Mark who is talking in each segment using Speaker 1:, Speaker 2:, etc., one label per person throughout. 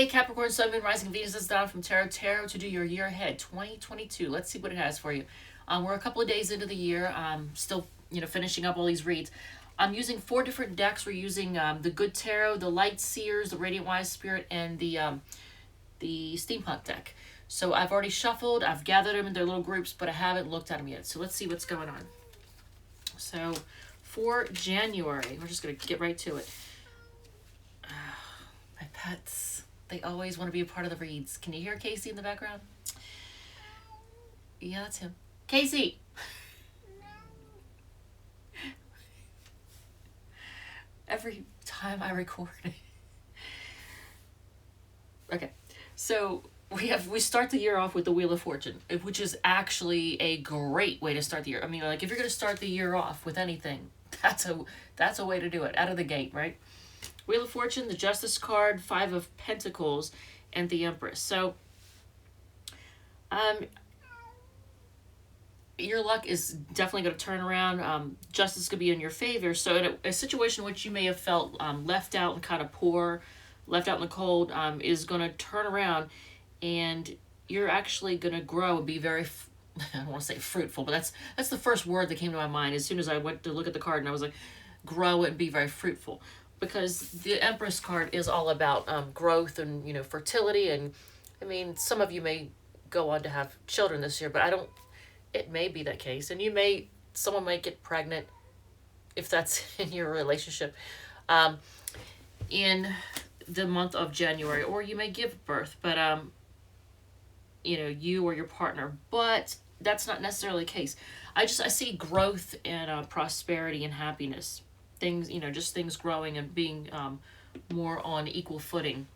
Speaker 1: Capricorn, Sun, Moon, Rising, Venus is down from Tarot to do your year ahead, 2022. Let's see what it has for you. We're a couple of days into the year. Still, finishing up all these reads. I'm using 4 different decks. We're using the Good Tarot, the Light Seers, the Radiant Wise Spirit, and the Steampunk deck. So I've already shuffled. I've gathered them in their little groups, but I haven't looked at them yet. So let's see what's going on. So for January, we're just going to get right to it. My pets, they always want to be a part of the reads. Can you hear Casey in the background? Yeah, that's him. Casey! Every time I record. Okay, so we start the year off with the Wheel of Fortune, which is actually a great way to start the year. I mean, like, if you're going to start the year off with anything, that's a way to do it, out of the gate, right? Wheel of Fortune, the Justice card, 5 of Pentacles, and the Empress. So, your luck is definitely going to turn around. Justice could be in your favor. So in a situation in which you may have felt left out and kind of poor, left out in the cold, is going to turn around, and you're actually going to grow and be very, I don't want to say fruitful, but that's the first word that came to my mind as soon as I went to look at the card, and I was like, grow and be very fruitful. Because the Empress card is all about growth and, fertility. And, I mean, some of you may go on to have children this year, but it may be that case. And someone might get pregnant if that's in your relationship in the month of January, or you may give birth, but, you or your partner, but that's not necessarily the case. I see growth and prosperity and happiness. Things, just things growing and being more on equal footing.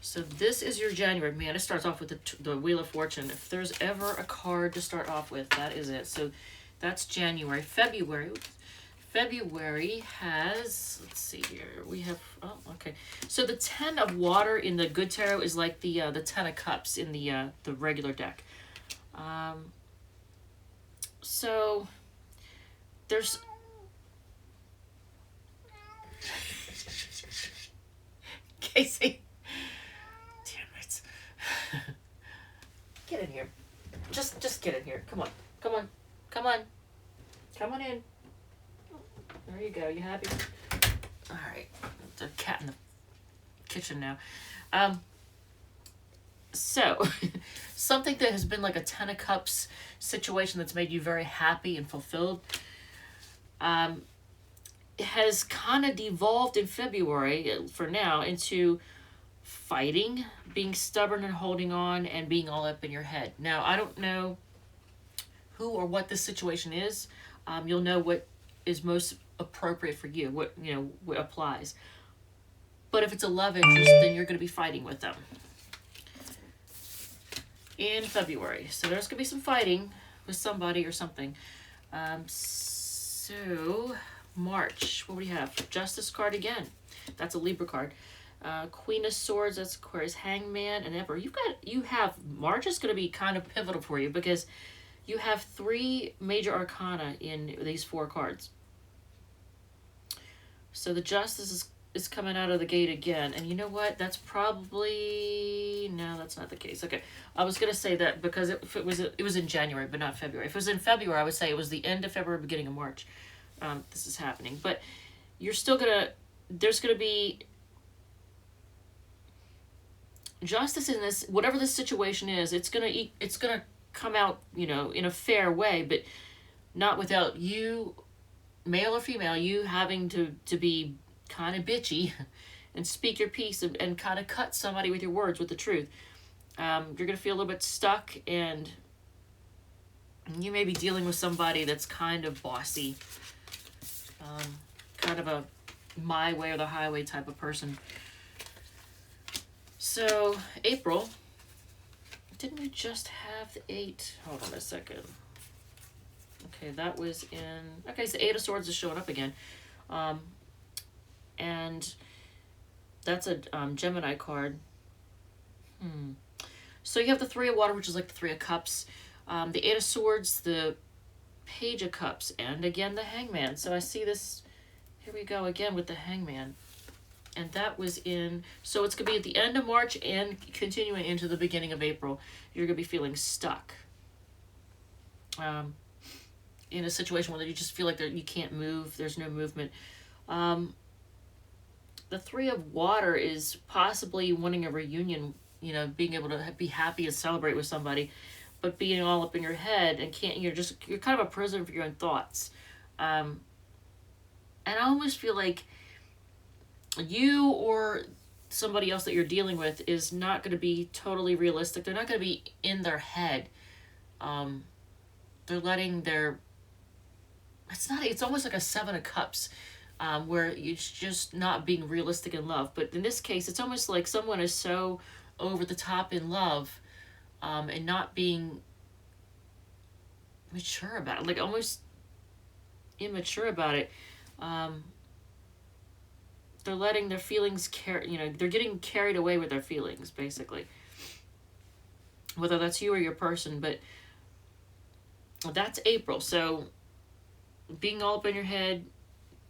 Speaker 1: So this is your January. Man, it starts off with the Wheel of Fortune. If there's ever a card to start off with, that is it. So that's January. February has, let's see here. We have, okay. So the 10 of water in the Good Tarot is like the 10 of Cups in the regular deck. So there's... Casey. Damn it. Get in here. Just get in here. Come on. Come on. Come on. Come on in. There you go. You happy? All right. The cat in the kitchen now. So, something that has been like a 10 of Cups situation that's made you very happy and fulfilled, has kind of devolved in February, for now, into fighting, being stubborn and holding on, and being all up in your head. Now, I don't know who or what this situation is. You'll know what is most appropriate for you, what applies. But if it's a love interest, then you're going to be fighting with them in February. So there's going to be some fighting with somebody or something. So March, what do we have? Justice card again. That's a Libra card. Queen of Swords, that's Aquarius, Hangman, and Emperor. March is going to be kind of pivotal for you because you have 3 major arcana in these 4 cards. So the Justice is coming out of the gate again. And you know what? That's probably... No, that's not the case. Okay. I was going to say that because it was in January, but not February. If it was in February, I would say it was the end of February, beginning of March. This is happening. But you're still going to... There's going to be justice in this. Whatever this situation is, it's going to come out, in a fair way, but not without you, male or female, you having to be kind of bitchy and speak your piece and kind of cut somebody with your words, with the truth. You're going to feel a little bit stuck, and you may be dealing with somebody that's kind of bossy, kind of a my way or the highway type of person. So, April, didn't we just have the 8? Hold on a second. Okay, that was in... Okay, so 8 of Swords is showing up again. And that's a Gemini card. So you have the 3 of Water, which is like the 3 of Cups. The 8 of Swords, the Page of Cups, and again the Hangman. So I see this... Here we go again with the Hangman. And that was in, so it's going to be at the end of March and continuing into the beginning of April. You're going to be feeling stuck. In a situation where you just feel like you can't move, there's no movement. The Three of Water is possibly wanting a reunion, being able to be happy and celebrate with somebody, but being all up in your head and you're kind of a prisoner of your own thoughts. And I almost feel like you or somebody else that you're dealing with is not going to be totally realistic. They're not going to be in their head. They're letting it's almost like a Seven of Cups, where it's just not being realistic in love. But in this case, it's almost like someone is so over the top in love, and not being mature about it, like almost immature about it. They're letting their feelings they're getting carried away with their feelings, basically. Whether that's you or your person, but that's April. So being all up in your head,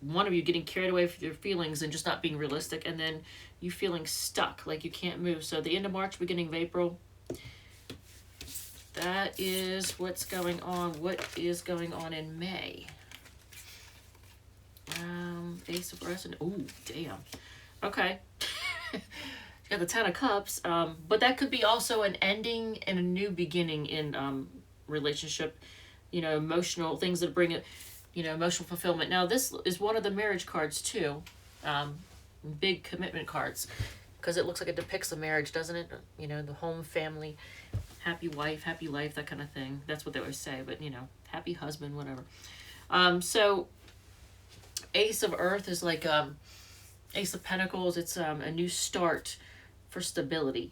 Speaker 1: one of you getting carried away with your feelings and just not being realistic, and then you feeling stuck, like you can't move. So the end of March, beginning of April, that is what's going on. What is going on in May? Ace of Earth and, oh, damn. Okay. You got the Ten of Cups, but that could be also an ending and a new beginning in relationship, emotional things that bring it, emotional fulfillment. Now, this is one of the marriage cards, too. Big commitment cards, because it looks like it depicts a marriage, doesn't it? The home, family, happy wife, happy life, that kind of thing. That's what they always say, but, happy husband, whatever. So Ace of Earth is like Ace of Pentacles. It's a new start for stability.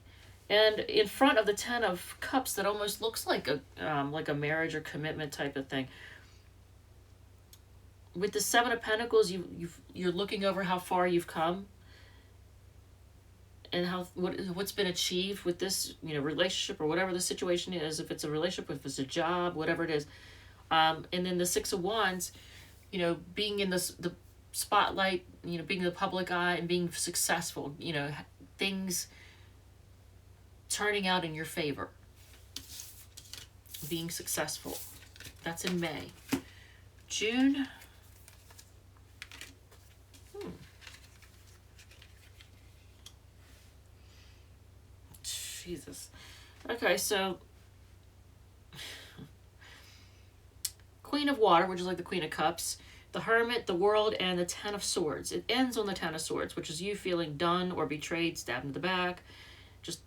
Speaker 1: And in front of the Ten of Cups, that almost looks like a marriage or commitment type of thing. With the Seven of Pentacles, you're looking over how far you've come and what's been achieved with this relationship or whatever the situation is. If it's a relationship, if it's a job, whatever it is. And then the Six of Wands, being in the spotlight, being in the public eye and being successful, things turning out in your favor, being successful. That's in May. June. Jesus. Okay, so Queen of Water, which is like the Queen of Cups, the Hermit, the World, and the Ten of Swords. It ends on the Ten of Swords, which is you feeling done or betrayed, stabbed in the back, just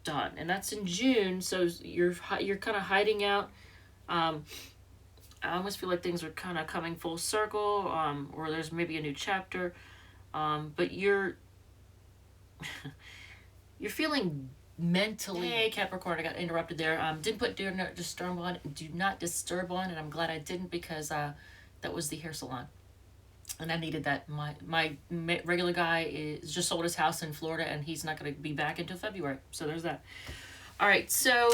Speaker 1: done. And that's in June, so you're kind of hiding out. I almost feel like things are kind of coming full circle, or there's maybe a new chapter, but you're feeling mentally. Hey, Capricorn, I got interrupted there. Didn't put do not disturb on, and I'm glad I didn't, because that was the hair salon, and I needed that. My regular guy is just sold his house in Florida, and he's not going to be back until February. So there's that. All right, so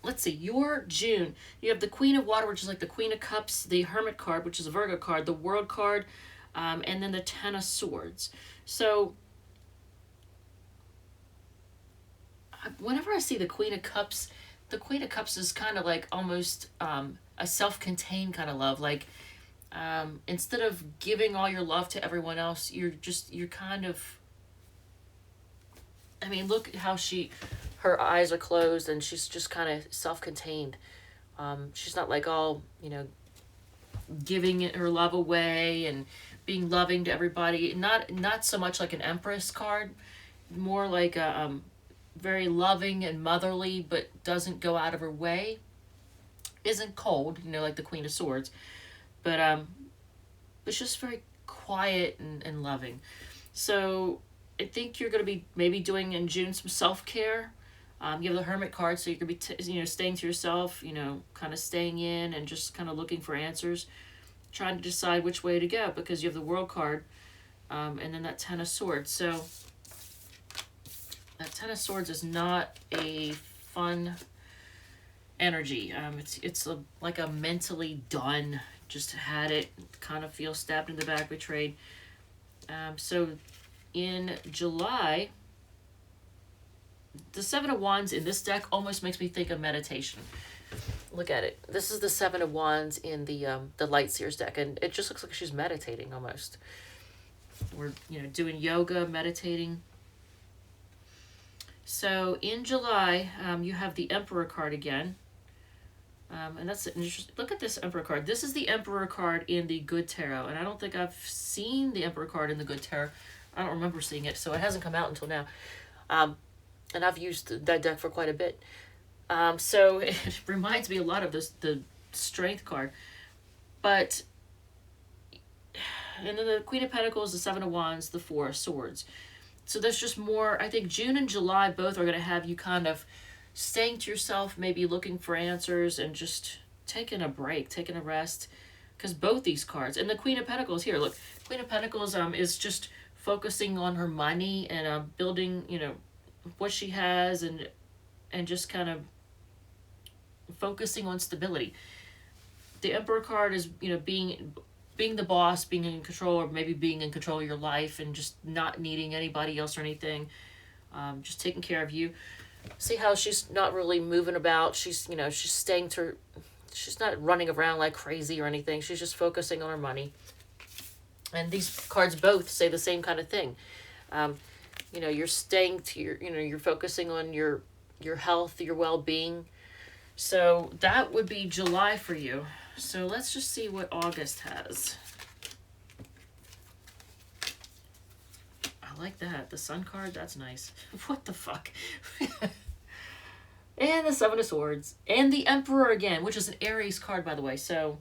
Speaker 1: let's see. Your June, you have the Queen of Water, which is like the Queen of Cups, the Hermit card, which is a Virgo card, the World card, and then the Ten of Swords. So whenever I see the Queen of Cups is kind of like almost a self-contained kind of love. Like, instead of giving all your love to everyone else, you're kind of, I mean, look how her eyes are closed and she's just kind of self-contained. She's not like all, giving her love away and being loving to everybody. Not so much like an Empress card, more like a very loving and motherly, but doesn't go out of her way. Isn't cold, like the Queen of Swords, but it's just very quiet and loving. So I think you're going to be maybe doing in June some self-care. You have the Hermit card, so you're going to be staying to yourself, kind of staying in and just kind of looking for answers, trying to decide which way to go, because you have the World card, and then that Ten of Swords. So that Ten of Swords is not a fun energy. It's like a mentally done, just had it, kind of feel stabbed in the back, betrayed. So in July, the Seven of Wands in this deck almost makes me think of meditation. Look at it. This is the Seven of Wands in the Light Seers deck, and it just looks like she's meditating almost. We're, you know, doing yoga, meditating. So in July, you have the Emperor card again. And that's it. Look at this Emperor card. This is the Emperor card in the Good Tarot, and I don't think I've seen the Emperor card in the Good Tarot. I don't remember seeing it, so it hasn't come out until now. And I've used that deck for quite a bit. So it reminds me a lot of the Strength card. But, and then the Queen of Pentacles, the Seven of Wands, the Four of Swords. So there's just more, I think June and July both are going to have you kind of staying to yourself, maybe looking for answers and just taking a break, taking a rest. Because both these cards, and the Queen of Pentacles here, look, Queen of Pentacles is just focusing on her money and building, you know, what she has and just kind of focusing on stability. The Emperor card is, you know, being the boss, being in control, or maybe being in control of your life and just not needing anybody else or anything. Just taking care of you. See how she's not really moving about. She's, you know, she's staying to, she's not running around like crazy or anything. She's just focusing on her money. And these cards both say the same kind of thing. You know, you're staying to your, you know, you're focusing on your health, your well-being. So that would be July for you. So let's just see what August has. I like that. The Sun card, that's nice. What the fuck? And the Seven of Swords. And the Emperor again, which is an Aries card, by the way. So,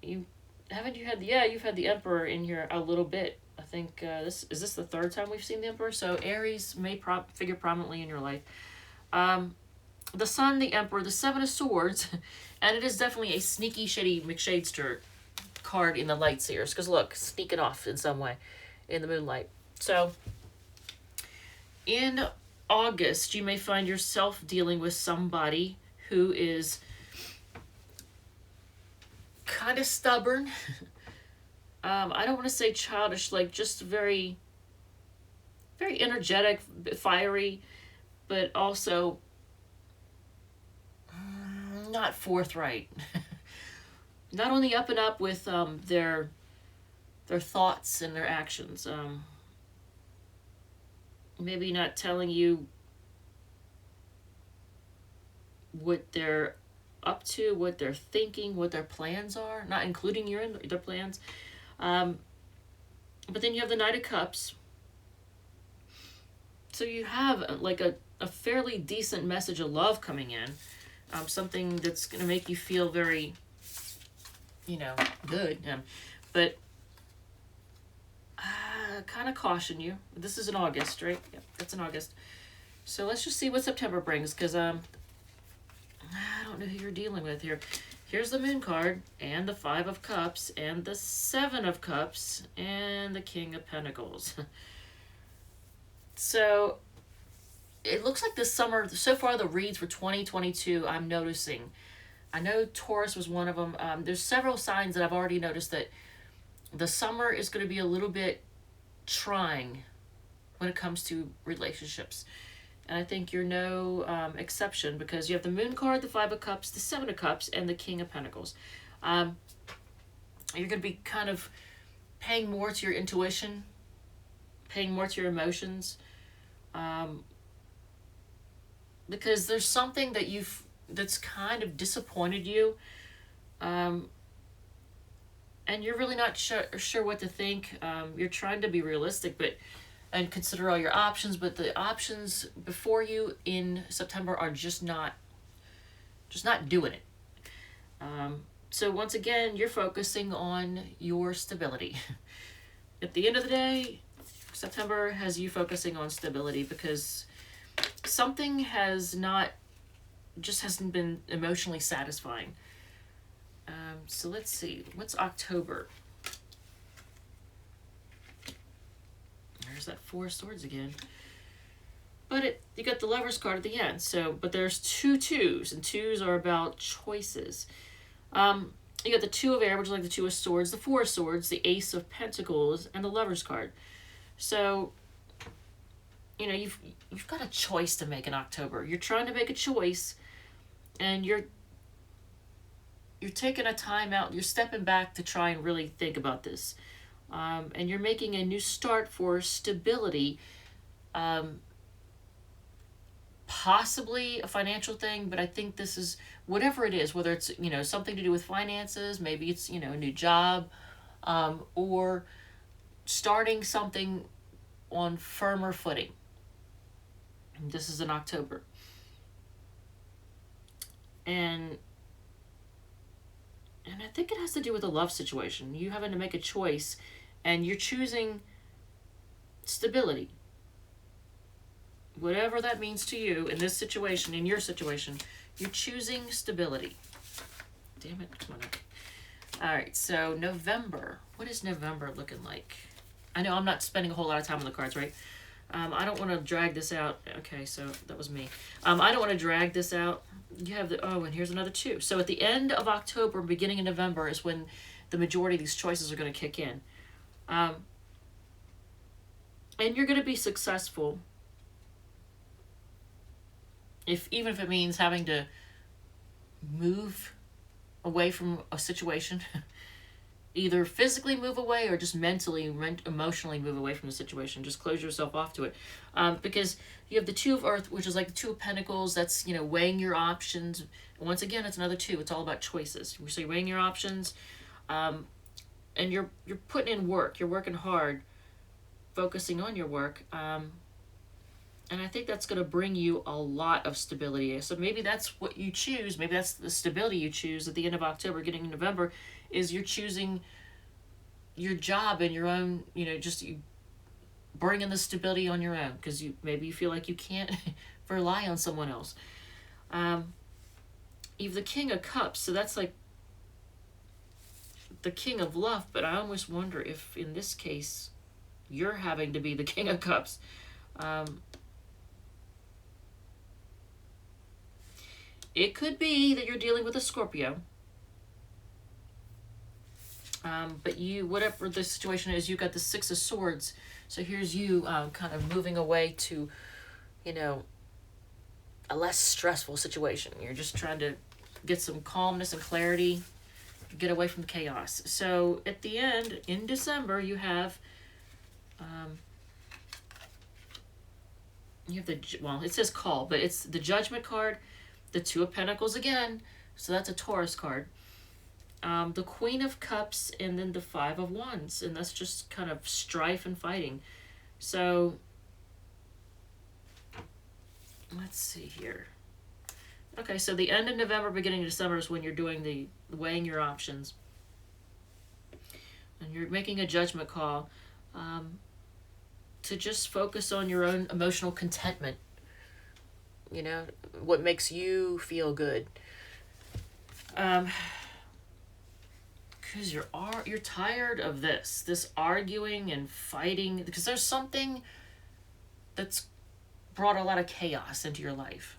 Speaker 1: you've had the Emperor in here a little bit. I think, this is the third time we've seen the Emperor? So, Aries may figure prominently in your life. The Sun, the Emperor, the Seven of Swords, and it is definitely a sneaky, shady McShadester card in the Light Seers. Because look, sneaking off in some way in the moonlight. So, in August, you may find yourself dealing with somebody who is kind of stubborn. I don't want to say childish, like just very, very energetic, fiery, but also not forthright. Not on the up and up with their thoughts and their actions. Maybe not telling you what they're up to, what they're thinking, what their plans are, not including you in their plans. But then you have the Knight of Cups. So you have like a fairly decent message of love coming in. Something that's going to make you feel very, you know, good. But kind of caution you. This is in August, right? Yep, that's in August. So let's just see what September brings, because I don't know who you're dealing with here. Here's the Moon card, and the Five of Cups, and the Seven of Cups, and the King of Pentacles. So it looks like this summer, so far the reads for 2022, I'm noticing. I know Taurus was one of them. There's several signs that I've already noticed that the summer is going to be a little bit trying when it comes to relationships. And I think you're no exception, because you have the Moon card, the Five of Cups, the Seven of Cups, and the King of Pentacles. You're going to be kind of paying more to your intuition, paying more to your emotions, because there's something that that's kind of disappointed you, and you're really not sure what to think. You're trying to be realistic, and consider all your options, but the options before you in September are just not doing it. So once again, you're focusing on your stability. At the end of the day, September has you focusing on stability, because something hasn't been emotionally satisfying. So let's see, what's October? There's that Four of Swords again. But you got the Lover's card at the end. So, but there's two twos, and twos are about choices. You got the Two of Air, which is like the Two of Swords, the Four of Swords, the Ace of Pentacles, and the Lover's card. So you know, you've got a choice to make in October. You're trying to make a choice, and you're taking a time out. You're stepping back to try and really think about this, and you're making a new start for stability. Possibly a financial thing, but I think this is whatever it is, whether it's, you know, something to do with finances, maybe it's, you know, a new job, or starting something on firmer footing. This is in October. And I think it has to do with a love situation. You having to make a choice, and you're choosing stability. Whatever that means to you in this situation, in your situation, you're choosing stability. Damn it, come on up. All right, so November. What is November looking like? I know I'm not spending a whole lot of time on the cards, right? I don't want to drag this out. Okay, so that was me. I don't want to drag this out. You have the, oh, and here's another 2. So at the end of October, beginning of November is when the majority of these choices are going to kick in. And you're going to be successful, even if it means having to move away from a situation. Either physically move away or just mentally, emotionally move away from the situation. Just close yourself off to it. Because you have the 2 of Earth, which is like the 2 of Pentacles. That's, you know, weighing your options. And once again, it's another 2. It's all about choices. So you're weighing your options. And you're putting in work. You're working hard, focusing on your work. And I think that's going to bring you a lot of stability. So maybe that's what you choose. Maybe that's the stability you choose at the end of October, getting in November, is you're choosing your job and your own, you know, just you bring in the stability on your own, because maybe you feel like you can't rely on someone else. You have the King of Cups, so that's like the King of Love, but I almost wonder if in this case you're having to be the King of Cups. It could be that you're dealing with a Scorpio. But you, whatever the situation is, you've got the 6 of Swords. So here's you kind of moving away to, you know, a less stressful situation. You're just trying to get some calmness and clarity, get away from chaos. So at the end, in December, you have well, it says call, but it's the Judgment card, the 2 of Pentacles again, so that's a Taurus card. The Queen of Cups, and then the 5 of Wands, and that's just kind of strife and fighting. So let's see here. Okay, so the end of November, beginning of December is when you're doing the weighing your options, and you're making a judgment call to just focus on your own emotional contentment. You know, what makes you feel good. Because you're tired of this arguing and fighting, because there's something that's brought a lot of chaos into your life.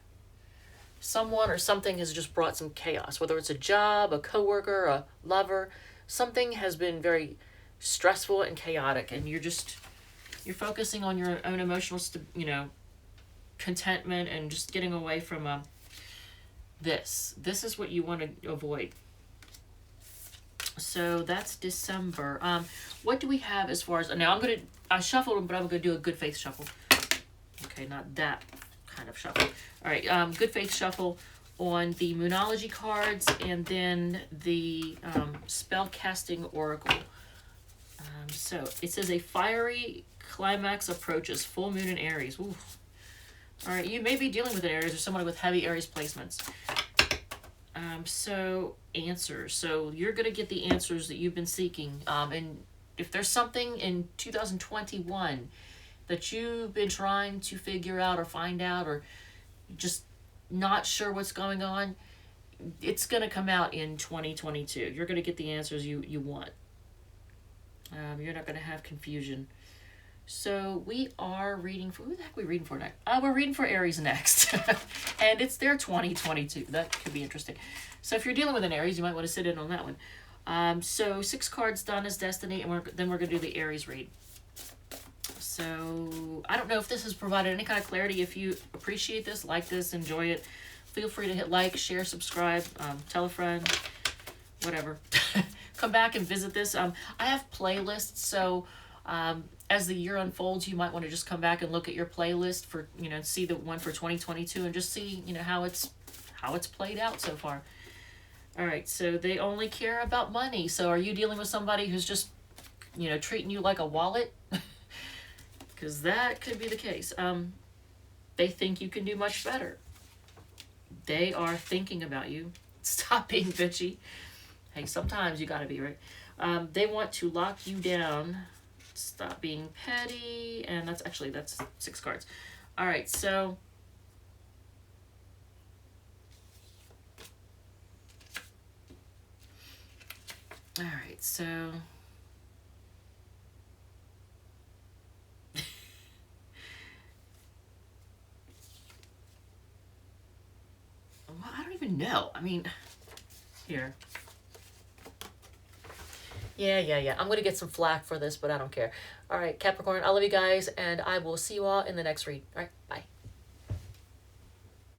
Speaker 1: Someone or something has just brought some chaos, whether it's a job, a coworker, a lover. Something has been very stressful and chaotic, and you're focusing on your own emotional, contentment, and just getting away from this. This is what you want to avoid. So that's December. What do we have as far as, now I shuffled them, but I'm going to do a good faith shuffle. Okay, not that kind of shuffle. All right, good faith shuffle on the Moonology cards, and then the spell casting oracle. So it says a fiery climax approaches, full moon in Aries. Ooh. All right, you may be dealing with an Aries or someone with heavy Aries placements. So answers. So you're going to get the answers that you've been seeking. And if there's something in 2021 that you've been trying to figure out or find out, or just not sure what's going on, it's going to come out in 2022. You're going to get the answers you want. You're not going to have confusion. So we are reading for, who the heck are we reading for next? We're reading for Aries next. And it's their 2022. That could be interesting. So if you're dealing with an Aries, you might want to sit in on that one. So 6 cards done as Destiny, and then we're going to do the Aries read. So I don't know if this has provided any kind of clarity. If you appreciate this, like this, enjoy it, feel free to hit like, share, subscribe, tell a friend, whatever. Come back and visit this. I have playlists, so as the year unfolds, you might want to just come back and look at your playlist for, see the one for 2022 and just see, how it's played out so far. All right, so they only care about money. So are you dealing with somebody who's just, treating you like a wallet? Because that could be the case. They think you can do much better. They are thinking about you. Stop being bitchy. Hey, sometimes you gotta be, right? They want to lock you down. Stop being petty. And that's 6 cards. All right, so all right, so well, I don't even know. I mean, here. Yeah. I'm going to get some flack for this, but I don't care. All right, Capricorn, I love you guys, and I will see you all in the next read. All right, bye.